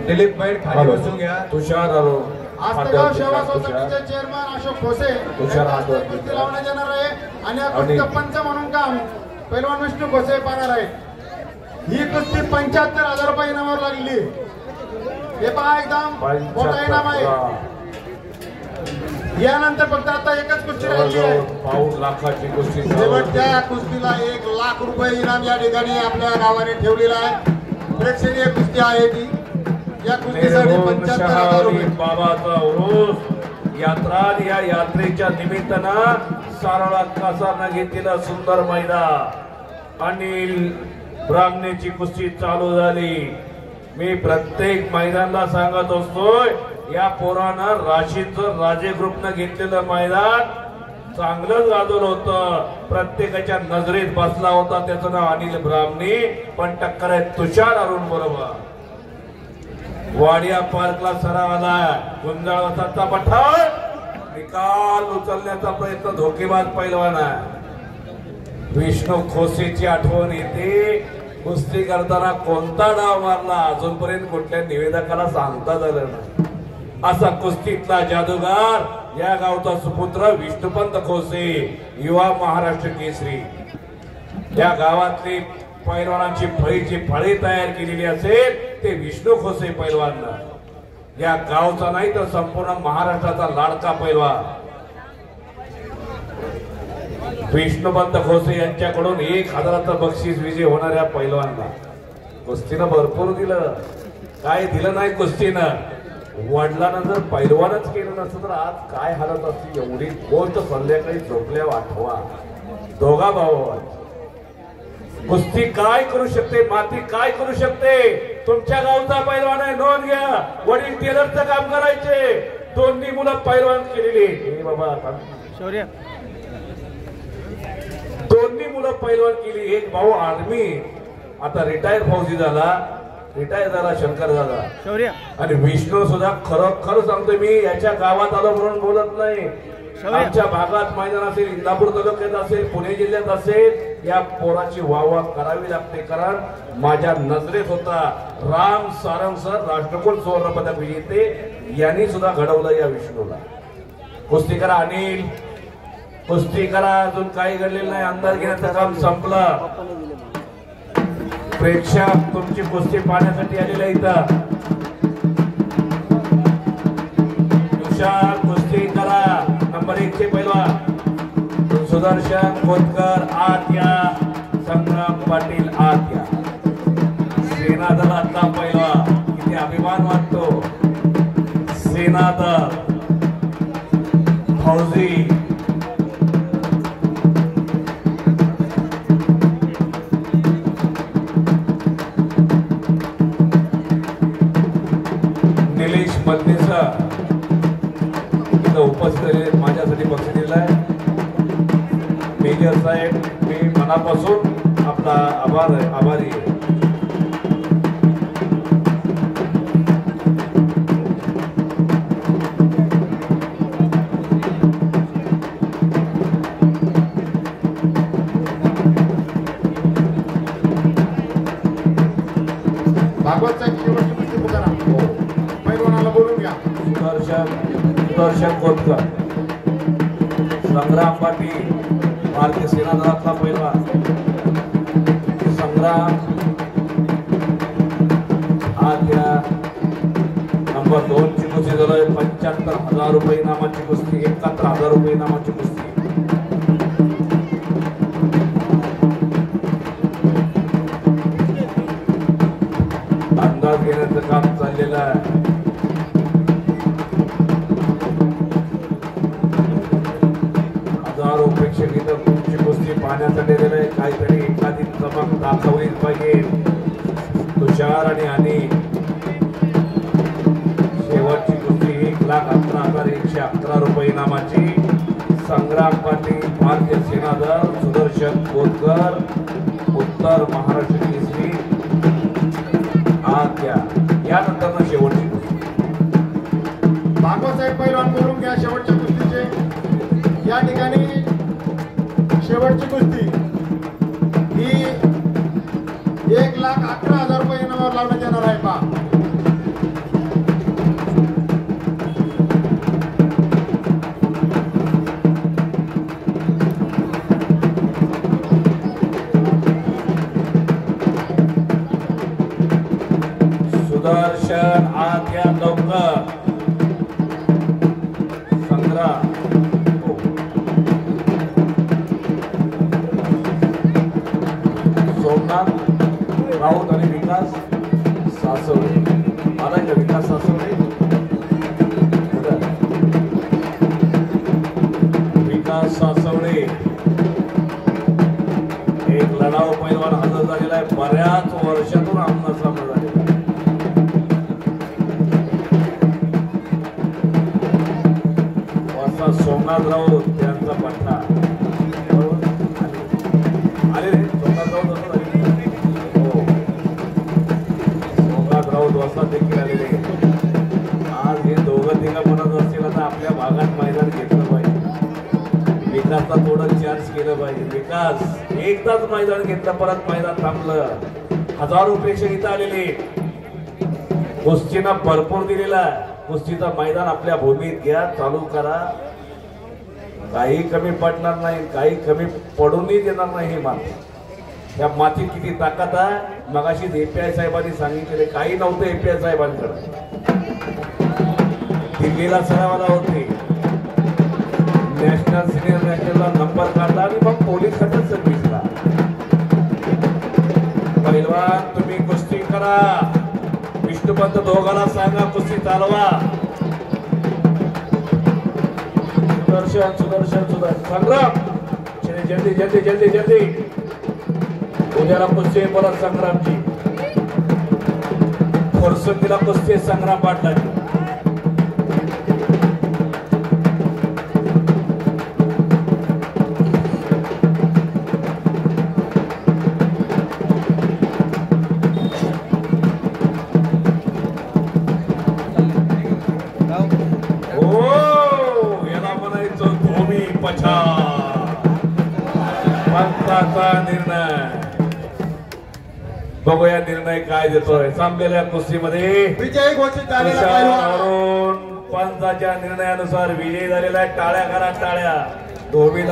दिलीप बैठ खाली बसून घ्या. तुषार आस्तगाव सेवा सोसायटीचे चेअरमन अशोक खोसे कुस्ती लावण्यात येणार आहे आणि या कुस्तीचं पंच म्हणून काम पैलवान विष्णू खोसे पाहणार आहे. ही कुस्ती 75,000 रुपये इनामावर लागली. हे पहा एकदम मोठा इनाम आहे. यानंतर फक्त आता एकच कुस्ती राहिली आहे. 5 लाखाची कुस्ती. शेवटच्या कुस्तीला 1 लाख रुपये इनाम या ठिकाणी आपल्या गावाने ठेवलेला आहे. प्रेक्षणीय कुस्ती आहे ती. या कुस्तीसाठी 75,000 रुपये. बाबाचा उरूस यात्रा. या यात्रेच्या निमित्तानं सारोळा कासारनं घेतलेलं सुंदर मैदान. अनिल ब्राह्मणेची कुस्ती चालू झाली. मी प्रत्येक मैदानाला सांगत असतोय या पोरानं राशीचं राजे ग्रुपनं घेतलेलं मैदान चांगलं गाजवलं होतं. प्रत्येकाच्या नजरेत बसला होता. त्याचं नाव अनिल ब्राह्मणे. पण टक्कर आहे तुषार अरुण बरोबर. वाडिया पार्कला सराव आला. गुंजाळवाचा पठार निकाल उचलण्याचा प्रयत्न धोकेबाज पैलवान आहे. विष्णू खोसेची आठवण येते. कुस्ती करताना कोणता डाव मारला अजूनपर्यंत कुठल्या निवेदकाला सांगता झालं नाही. असा कुस्तीतला जादूगार या गावचा सुपुत्र विष्णुपंत खोसे, युवा महाराष्ट्र केसरी. या गावातली पैलवानांची फळीची फळी तयार केलेली असेल ते विष्णू खोसे पैलवान. या गावचा नाही तर संपूर्ण महाराष्ट्राचा लाडका पैलवान विष्णुपंत खोसे यांच्याकडून 1,000चं बक्षीस विजय होणाऱ्या पैलवानला. कुस्तीनं भरपूर दिलं. काय दिलं नाही कुस्तीनं. वडिलांना जर पैलवानच केलं नसतं तर आज काय हालत असती. एवढी गोष्ट संध्याकाळी झोपल्यावर आठवा. दोघा भाऊ कुस्ती काय करू शकते, माती काय करू शकते. तुमच्या गावचा पैलवान आहे, नोंद घ्या. वडील टेलरचं काम करायचे. दोन्ही मुलं पैलवान केलेली. बाबा शौर्य दोन्ही मुलं पैलवान केली. एक भाऊ आर्मी आता रिटायर फौजी झाला. रिटायर झाला शंकर झाला. शौर्य आणि विष्णू सुद्धा खरं सांगतोय मी याच्या गावात आलो म्हणून बोलत नाही. आमच्या भागात मैदान असेल, इंदापूर तालुक्यात असेल, पुणे जिल्ह्यात असेल, या पोराची वाहवा करावी लागते. कारण माझ्या नजरेत होता राम सारंग सर, राष्ट्रकुल सुवर्ण पदक विजेते. यांनी सुद्धा घडवलं या विष्णूला. कुस्ती करा अनिल, कुस्ती करा. अजून काही घडलेलं नाही. अंदाज घेण्याचं काम संपलं. प्रेक्षक तुमची कुस्ती पाहण्यासाठी आलेला इथं. तुषार कुस्ती करा. नंबर 1 चे पैलवान सुदर्शन खोतकर आत या. संग्राम पाटील आत या. सेनादलातला पैलवान. किती अभिमान वाटतो. सेनादल फौजी उपस्थित माझ्यासाठी बक्षीस दिलाय. मेजर साहेब मी मनापासून आपला आभारी आहे. भागवत साहेब शेवटची कुस्ती पुकारा. पैलवानाला बोलून घ्या. सुदर्शन खोतकर, संग्राम पाटील भारतीय सेना दलातला पैलवान. संग्राम आज या नंबर 2 ची कुस्ती झाली. 75,000 रुपये इनामाची कुस्ती. 71,000 रुपये इनामाची कुस्ती. अंदाज घेण्याचं काम चाललेलं आहे. प्रेक्षक इथं तुमची कुस्ती पाहण्यासाठी दिलं आहे. काहीतरी एखादी चमक दाखवलीच पाहिजे. तुषार आणि अनिल शेवटची कुस्ती 1,11,111 रुपये इनामाची. संग्राम पाटील भारतीय सेना दल, सुदर्शन खोतकर उत्तर महाराष्ट्र केसरी आत या. यानंतर शेवटची कुस्ती. भागवत साहेब पैलवान बोलून घ्या शेवटच्या कुस्तीचे. या ठिकाणी शेवटची कुस्ती ही 1,11,000 रुपये इनामावर लावण्यात येणार आहे. पहा या लवकर संग्राम सोमनाथ राऊत आणि विकास सासवडे आला का विकास सासवडे विकास सासवडे एक लढाऊ पैलवान हजर झालेला आहे बऱ्याच वर्षातून आमना सामना झालेला आहे वासा सोमनाथ राऊत त्यांचा पट्टा आले रे सोमनाथ राऊत वाजता देखील आलेले आज हे दोघं तिघं म्हणत असतील आता आपल्या भागात मैदान घेतलं पाहिजे विकासला थोडं चार्ज केलं पाहिजे विकास एकदाच मैदान घेतलं परत मैदान थांबलं हजारो प्रेक्षक इथं आलेले कुस्तीनं भरपूर दिलेला कुस्तीचं मैदान आपल्या भूमीत घ्या चालू करा काही कमी पडणार नाही काही कमी पडूनही देणार नाही ही माती या मातीत किती ताकद आहे मगाशी एपीआय साहेबांनी सांगितलेले काही नव्हतं एपीआय साहेबांकडे दिल्लीला सरावाला होते नॅशनल सिनियर नॅशनलला नंबर काढला आणि मग पोलीस खात्यात सर्व्हिसला पहिलवान तुम्ही कुस्ती करा विष्णुपंत दोघांना सांगा कुस्ती चालवा सुदर्शन सुदर्शन सुदर्शन संग्राम जल्दी जल्दी जल्दी जल्दी उद्याला कुस्ती परत संग्रामची फुरसतीला कुस्ती संग्राम पाटलाची याला म्हणायचं भूमी पछाड पंचाचा निर्णय बघूया निर्णय काय देतोय संपलेल्या कुस्तीमध्ये विजय घोषित झालेला पैलवान पंचाच्या निर्णयानुसार विजयी झालेला टाळ्या करा टाळ्या धोबीला